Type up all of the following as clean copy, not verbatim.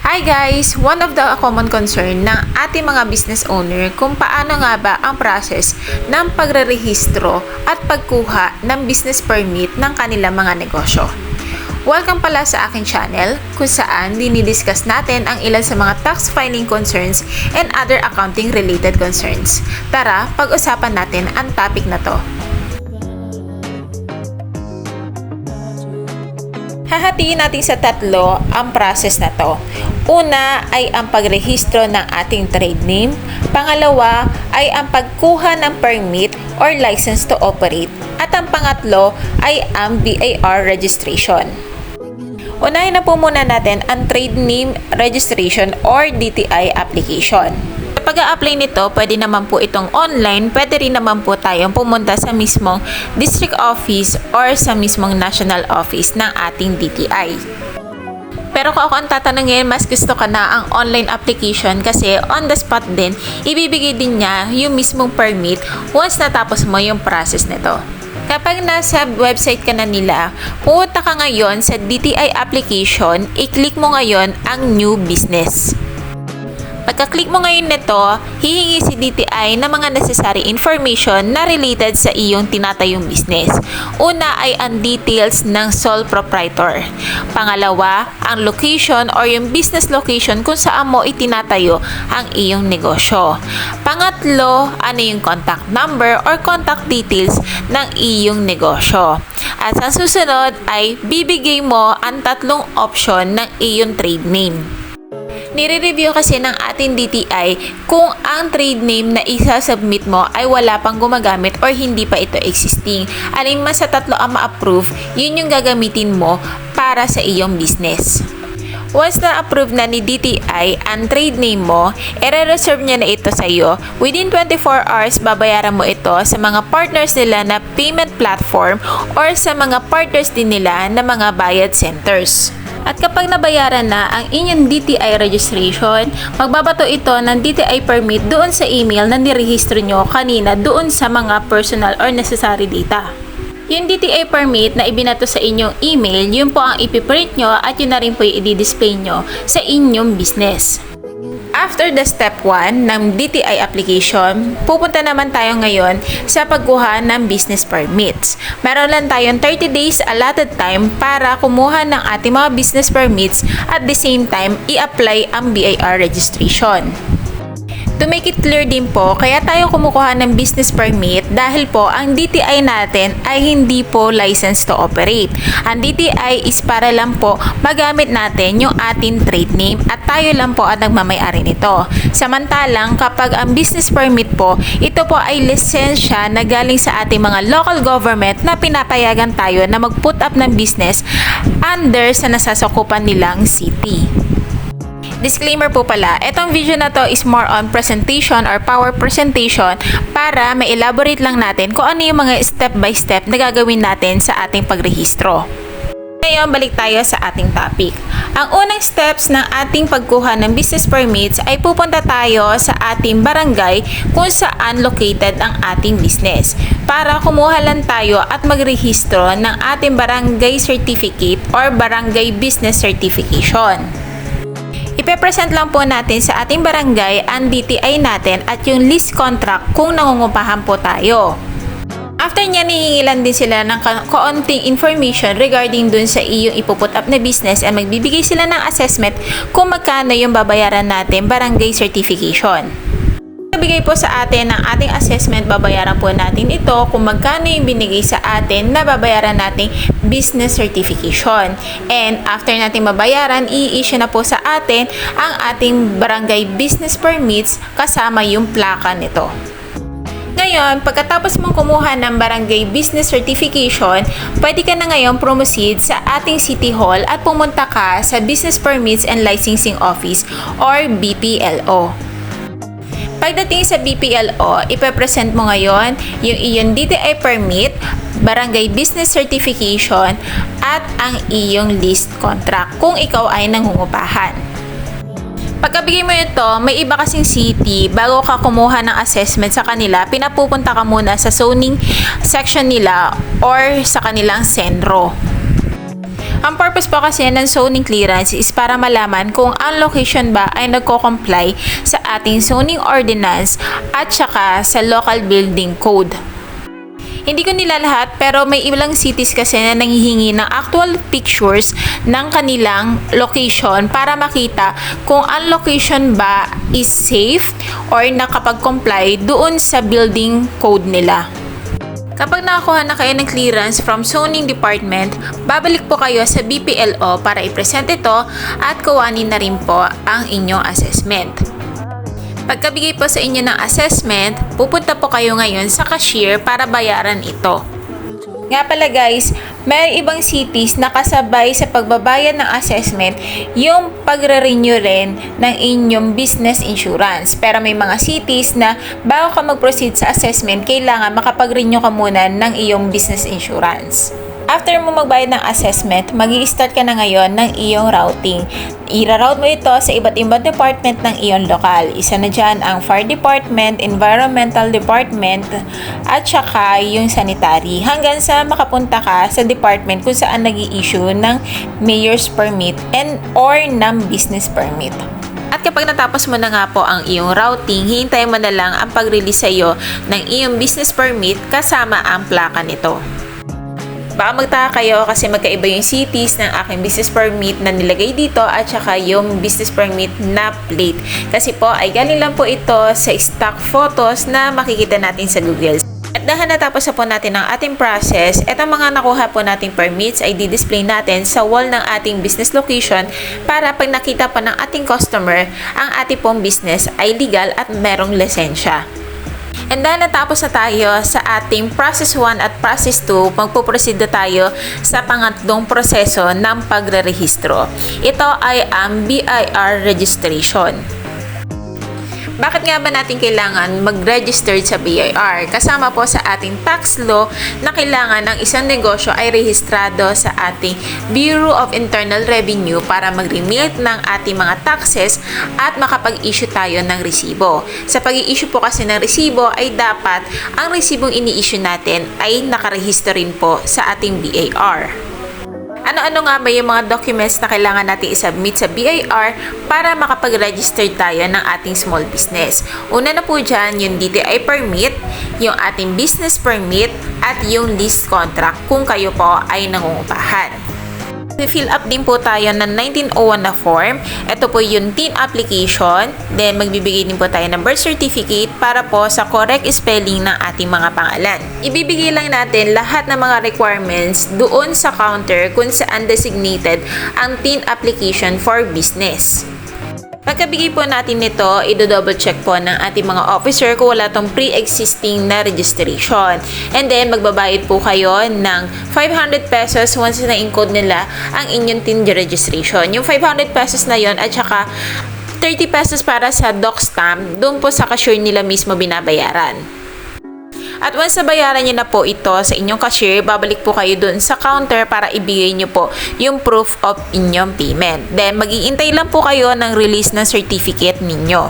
Hi guys! One of the common concern ng ating mga business owner kung paano nga ba ang process ng pagrerehistro at pagkuha ng business permit ng kanilang mga negosyo. Welcome pala sa aking channel kung saan dinidiscuss natin ang ilan sa mga tax filing concerns and other accounting related concerns. Tara, pag-usapan natin ang topic na to. Hahatiin natin sa tatlo ang process na to. Una ay ang pagrehistro ng ating trade name. Pangalawa ay ang pagkuha ng permit or license to operate. At ang pangatlo ay ang BIR registration. Unahin na po muna natin ang trade name registration or DTI application. Pag-a-apply nito, pwede naman po itong online, pwede rin naman po tayong pumunta sa mismong district office or sa mismong national office ng ating DTI. Pero kung ako ang tatanungin, mas gusto ka na ang online application kasi on the spot din, ibibigay din niya yung mismong permit once natapos mo yung process nito. Kapag nasa website ka na nila, pumunta ka ngayon sa DTI application, i-click mo ngayon ang new business. Pagka-click mo ngayon nito, hihingi si DTI ng mga necessary information na related sa iyong tinatayong business. Una ay ang details ng sole proprietor. Pangalawa, ang location or yung business location kung saan mo itinatayo ang iyong negosyo. Pangatlo, ano yung contact number or contact details ng iyong negosyo. At sa susunod ay bibigay mo ang tatlong option ng iyong trade name. Nire-review kasi ng ating DTI kung ang trade name na isa-submit mo ay wala pang gumagamit or hindi pa ito existing. Alin man sa tatlo ang ma-approve, yun yung gagamitin mo para sa iyong business. Once na-approve na ni DTI ang trade name mo, i-reserve niya na ito sa iyo. Within 24 hours, babayaran mo ito sa mga partners nila na payment platform or sa mga partners din nila na mga bayad centers. At kapag nabayaran na ang inyong DTI registration, magbabato ito ng DTI permit doon sa email na nirehistro nyo kanina doon sa mga personal or necessary data. Yung DTI permit na ibinato sa inyong email, yun po ang ipiprint nyo at yun na rin po yung i-display nyo sa inyong business. After the step 1 ng DTI application, pupunta naman tayo ngayon sa pagkuha ng business permits. Meron lang tayong 30 days allotted time para kumuha ng ating mga business permits at the same time i-apply ang BIR registration. To make it clear din po, kaya tayo kumukuha ng business permit dahil po ang DTI natin ay hindi po license to operate. Ang DTI is para lang po magamit natin yung ating trade name at tayo lang po ang nagmamay-ari nito. Samantalang kapag ang business permit po, ito po ay lisensya na galing sa ating mga local government na pinapayagan tayo na mag-put up ng business under sa nasasakupan nilang city. Disclaimer po pala, itong video na to is more on presentation or power presentation para ma-elaborate lang natin kung ano yung mga step by step na gagawin natin sa ating pagrehistro. Ngayon, balik tayo sa ating topic. Ang unang steps ng ating pagkuha ng business permits ay pupunta tayo sa ating barangay kung saan located ang ating business para kumuha lang tayo at magrehistro ng ating barangay certificate or barangay business certification. Ipe-present lang po natin sa ating barangay ang DTI natin at yung lease contract kung nangungupahan po tayo. After niya, hihingilan din sila ng kaunting information regarding dun sa iyong ipuput up na business at magbibigay sila ng assessment kung magkano yung babayaran natin barangay certification. Bigay po sa atin ng ating assessment, babayaran po natin ito kung magkano yung binigay sa atin na babayaran nating business certification. And after natin mabayaran, i-issue na po sa atin ang ating barangay business permits kasama yung plaka nito. Ngayon, pagkatapos mong kumuha ng barangay business certification, pwede ka na ngayon proceed sa ating City Hall at pumunta ka sa Business Permits and Licensing Office or BPLO. Pagdating sa BPLO, ipepresent mo ngayon yung iyong DTI permit, barangay business certification, at ang iyong lease contract kung ikaw ay nangungupahan. Pagkabigay mo ito, may iba kasing city, bago ka kumuha ng assessment sa kanila, pinapupunta ka muna sa zoning section nila or sa kanilang sendro. Ang purpose po kasi ng zoning clearance is para malaman kung ang location ba ay nagko-comply sa ating zoning ordinance at saka sa local building code. Hindi ko nila lahat pero may ilang cities kasi na nanghihingi ng actual pictures ng kanilang location para makita kung ang location ba is safe or nakapag-comply doon sa building code nila. Kapag nakakuha na kayo ng clearance from zoning department, babalik po kayo sa BPLO para i-present ito at kuhanin na rin po ang inyong assessment. Pagkabigay po sa inyo ng assessment, pupunta po kayo ngayon sa cashier para bayaran ito. Nga pala guys, may ibang cities na kasabay sa pagbabayad ng assessment yung pagre-renew rin ng inyong business insurance. Pero may mga cities na bago ka mag-proceed sa assessment, kailangan makapag-renew ka muna ng iyong business insurance. After mo magbayad ng assessment, mag-i-start ka na ngayon ng iyong routing. Ira-route mo ito sa iba't ibang department ng iyong lokal. Isa na dyan ang Fire Department, Environmental Department, at saka yung sanitary. Hanggang sa makapunta ka sa department kung saan nag-i-issue ng Mayor's Permit and or ng Business Permit. At kapag natapos mo na nga po ang iyong routing, hihintayin mo na lang ang pag-release sa iyo ng iyong Business Permit kasama ang plaka nito. Baka magtaka kayo kasi magkaiba yung cities ng aking business permit na nilagay dito at saka yung business permit na plate. Kasi po ay galing lang po ito sa stock photos na makikita natin sa Google. At dahil natapos na po natin ang ating process, etong mga nakuha po nating permits ay di-display natin sa wall ng ating business location para pag nakita po ng ating customer, ang ating pong business ay legal at merong lisensya. And then, natapos na tayo sa ating process 1 at process 2, magpuproceed na tayo sa pangatlong proseso ng pagre-rehistro. Ito ay ang BIR registration. Bakit nga ba natin kailangan mag-register sa BIR? Kasama po sa ating tax law na kailangan ng isang negosyo ay rehistrado sa ating Bureau of Internal Revenue para mag-remit ng ating mga taxes at makapag-issue tayo ng resibo. Sa pag-i-issue po kasi ng resibo ay dapat ang resibong ini-issue natin ay nakarehistro rin po sa ating BIR. Ano-ano nga ba yung mga documents na kailangan natin i-submit sa BIR para makapag-register tayo ng ating small business? Una na po dyan, yung DTI permit, yung ating business permit, at yung lease contract kung kayo po ay nangungupahan. Fill up din po tayo ng 1901 na form. Ito po yung TIN application. Then, magbibigay din po tayo ng birth certificate para po sa correct spelling ng ating mga pangalan. Ibibigay lang natin lahat ng mga requirements doon sa counter kung saan designated ang TIN application for business. Pagkabigay po natin nito, i-double check po ng ating mga officer kung wala tong pre-existing na registration. And then, magbabayad po kayo ng 500 pesos once na encode nila ang inyong TIN registration. Yung 500 pesos na yon at saka 30 pesos para sa doc stamp, doon po sa cashier nila mismo binabayaran. At once nabayaran nyo na po ito sa inyong cashier, babalik po kayo dun sa counter para ibigay nyo po yung proof of inyong payment. Then, mag-iintay lang po kayo ng release ng certificate ninyo.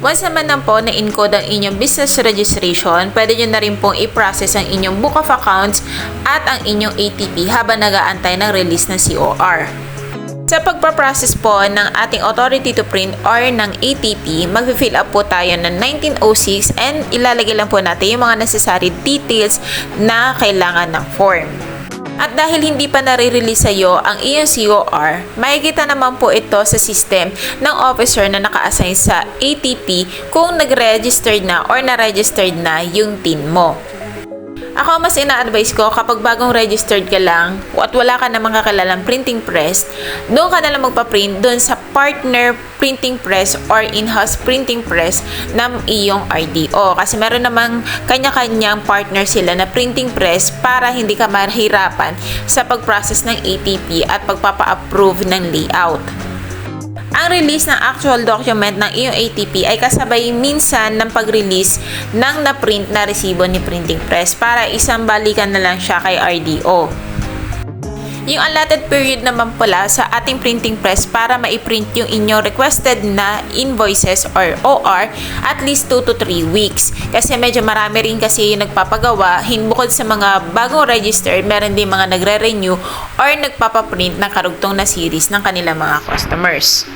Once naman na po na-encode ang inyong business registration, pwede nyo na rin pong i-process ang inyong book of accounts at ang inyong ATP habang nag-aantay ng release ng COR. Sa pagpaprocess po ng ating authority to print or ng ATP, mag-fill up po tayo ng 1906 and ilalagay lang po natin yung mga necessary details na kailangan ng form. At dahil hindi pa nare-release sa iyo ang iyong COR, makikita naman po ito sa system ng officer na naka-assign sa ATP kung nag-registered na or na-registered na yung TIN mo. Ako, mas ina-advise ko kapag bagong registered ka lang at wala ka namang kakalalang printing press, doon ka na lang magpa-print doon sa partner printing press or in-house printing press ng iyong RDO. Kasi meron namang kanya-kanyang partner sila na printing press para hindi ka mahirapan sa pag-process ng ATP at pagpapa-approve ng layout. Ang release ng actual document ng iyong ATP ay kasabay minsan ng pag-release ng na-print na resibo ni printing press para isang balikan na lang siya kay RDO. Yung allotted period naman pala sa ating printing press para maiprint yung inyong requested na invoices or OR at least 2 to 3 weeks. Kasi medyo marami rin kasi yung nagpapagawa, bukod sa mga bagong registered, meron din mga nagre-renew or nagpapaprint ng karugtong na series ng kanilang mga customers.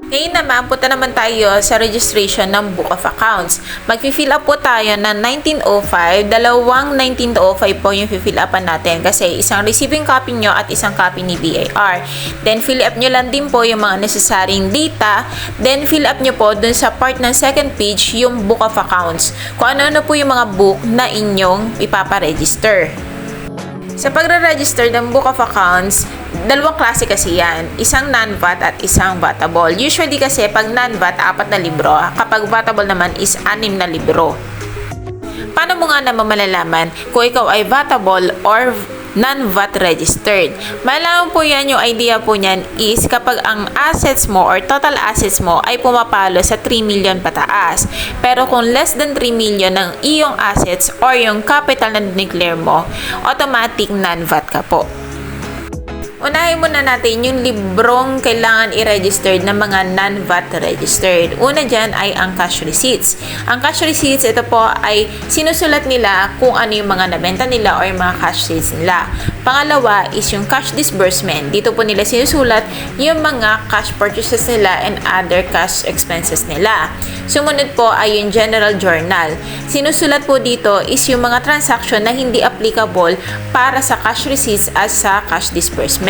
Ngayon naman, punta naman tayo sa registration ng Book of Accounts. Mag-fill up po tayo ng 1905. Dalawang 1905 po yung fill upan natin kasi isang receiving copy nyo at isang copy ni BIR. Then, fill up nyo lang din po yung mga necessarying data. Then, fill up nyo po dun sa part ng second page yung Book of Accounts. Kung ano-ano po yung mga book na inyong ipaparegister. Sa pagre-register ng Book of Accounts, dalawang klase kasi yan. Isang non-VAT at isang vatable. Usually kasi pag non-VAT, 4 na libro. Kapag vatable naman is 6 na libro. Paano mo nga naman malalaman kung ikaw ay vatable or non-VAT registered? Malaman po yan, yung idea po niyan is kapag ang assets mo or total assets mo ay pumapalo sa 3 million pataas. Pero kung less than 3 million ng iyong assets or yung capital na declare mo, automatic non-VAT ka po. Unahin muna natin yung librong kailangan i-register ng mga non-VAT registered. Una dyan ay ang cash receipts. Ang cash receipts, ito po ay sinusulat nila kung ano yung mga nabenta nila o yung mga cash receipts nila. Pangalawa is yung cash disbursement. Dito po nila sinusulat yung mga cash purchases nila and other cash expenses nila. Sumunod po ay yung general journal. Sinusulat po dito is yung mga transaction na hindi applicable para sa cash receipts at sa cash disbursement.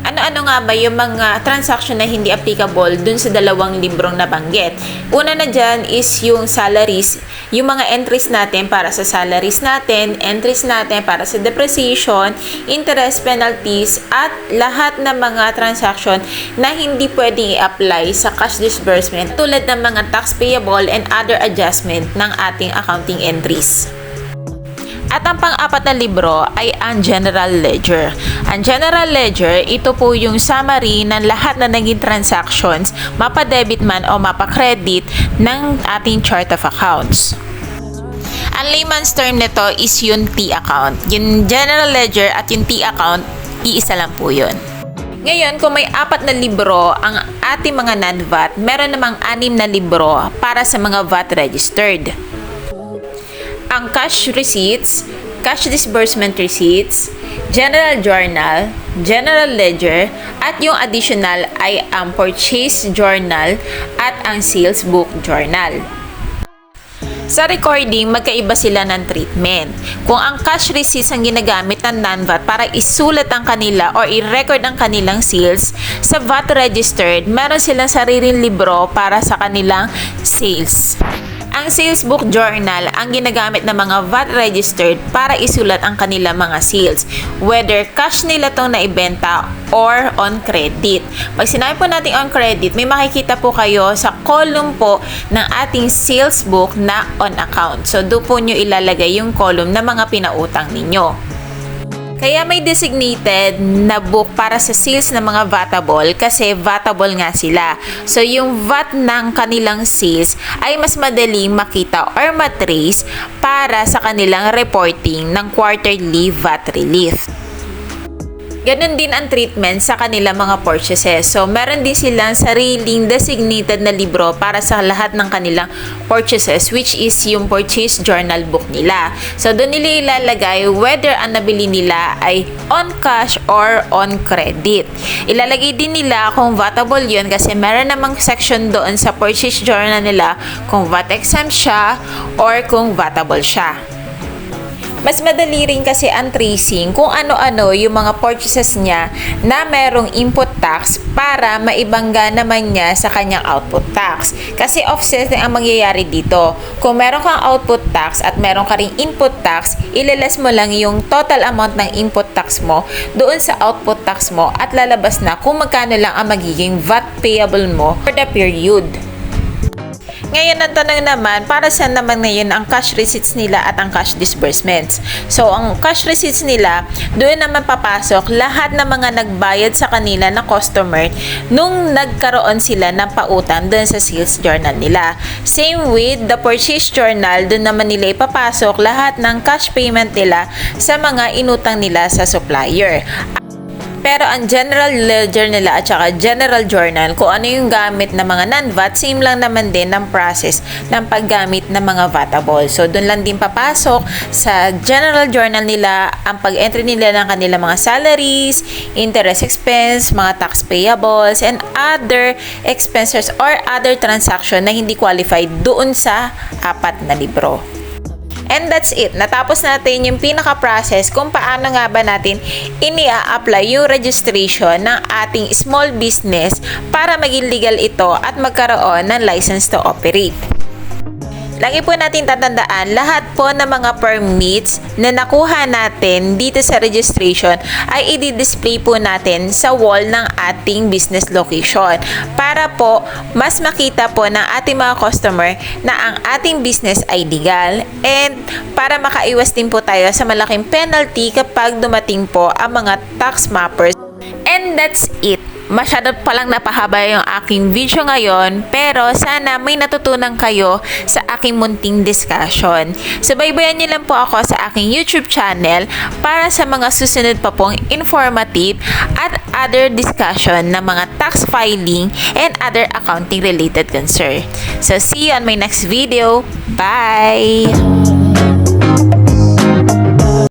Ano-ano nga ba yung mga transaction na hindi applicable dun sa dalawang librong nabanggit? Una na dyan is yung salaries, yung mga entries natin para sa salaries natin, entries natin para sa depreciation, interest, penalties, at lahat ng mga transaction na hindi pwedeng i-apply sa cash disbursement tulad ng mga tax payable and other adjustment ng ating accounting entries. At ang pang-apat na libro ay ang General Ledger. Ang General Ledger, ito po yung summary ng lahat na naging transactions, mapa-debit man o mapa-credit ng ating chart of accounts. Ang layman's term nito is yung T-account. Yung General Ledger at yung T-account, iisa lang po yun. Ngayon, kung may 4 na libro ang ating mga non-VAT, meron namang 6 na libro para sa mga VAT registered. Ang cash receipts, cash disbursement receipts, general journal, general ledger, at yung additional ay ang purchase journal at ang sales book journal. Sa recording, magkaiba sila ng treatment. Kung ang cash receipts ang ginagamit ng non-VAT para isulat ang kanila or i-record ang kanilang sales, sa VAT registered, meron silang sariling libro para sa kanilang sales. Ang sales book journal ang ginagamit ng mga VAT registered para isulat ang kanilang mga sales, whether cash nila itong naibenta or on credit. Pag sinabi po natin on credit, may makikita po kayo sa column po ng ating sales book na on account. So, doon po nyo ilalagay yung column na mga pinautang ninyo. Kaya may designated na book para sa sales ng mga vatable kasi vatable nga sila. So, yung VAT ng kanilang sales ay mas madaling makita or matrace para sa kanilang reporting ng quarterly VAT relief. Ganon din ang treatment sa kanilang mga purchases. So, meron din silang sariling designated na libro para sa lahat ng kanilang purchases, which is yung purchase journal book nila. So, doon nila ilalagay whether ang nabili nila ay on cash or on credit. Ilalagay din nila kung vatable yun kasi meron namang section doon sa purchase journal nila kung VAT exempt siya or kung vatable siya. Mas madali rin kasi ang tracing kung ano-ano yung mga purchases niya na merong input tax para maibangga naman niya sa kanyang output tax. Kasi offset ang mangyayari dito. Kung meron kang output tax at meron ka ring input tax, ilalas mo lang yung total amount ng input tax mo doon sa output tax mo at lalabas na kung magkano lang ang magiging VAT payable mo for the period. Ngayon, ang tanong naman, para saan naman ngayon ang cash receipts nila at ang cash disbursements? So, ang cash receipts nila, doon naman papasok lahat ng mga nagbayad sa kanila na customer nung nagkaroon sila ng pautang doon sa sales journal nila. Same with the purchase journal, doon naman nila ipapasok lahat ng cash payment nila sa mga inutang nila sa supplier. Pero ang general ledger nila at saka general journal, kung ano yung gamit ng mga non-VAT, same lang naman din ng process ng paggamit ng mga vatable. So, doon lang din papasok sa general journal nila ang pag-entry nila ng kanilang mga salaries, interest expense, mga tax payables, and other expenses or other transaction na hindi qualified doon sa apat na libro. And that's it. Natapos natin yung pinaka-process kung paano nga ba natin ini-apply yung registration ng ating small business para maging legal ito at magkaroon ng license to operate. Lagi po natin tatandaan, lahat po ng mga permits na nakuha natin dito sa registration ay i-display po natin sa wall ng ating business location para po mas makita po ng ating mga customer na ang ating business ay legal, and para makaiwas din po tayo sa malaking penalty kapag dumating po ang mga tax mappers. And that's it. Masyado palang napahaba yung aking video ngayon, pero sana may natutunan kayo sa aking munting discussion. Subaybayan niyo lang po ako sa aking YouTube channel para sa mga susunod pa pong informative at other discussion ng mga tax filing and other accounting related concern. So see you on my next video. Bye!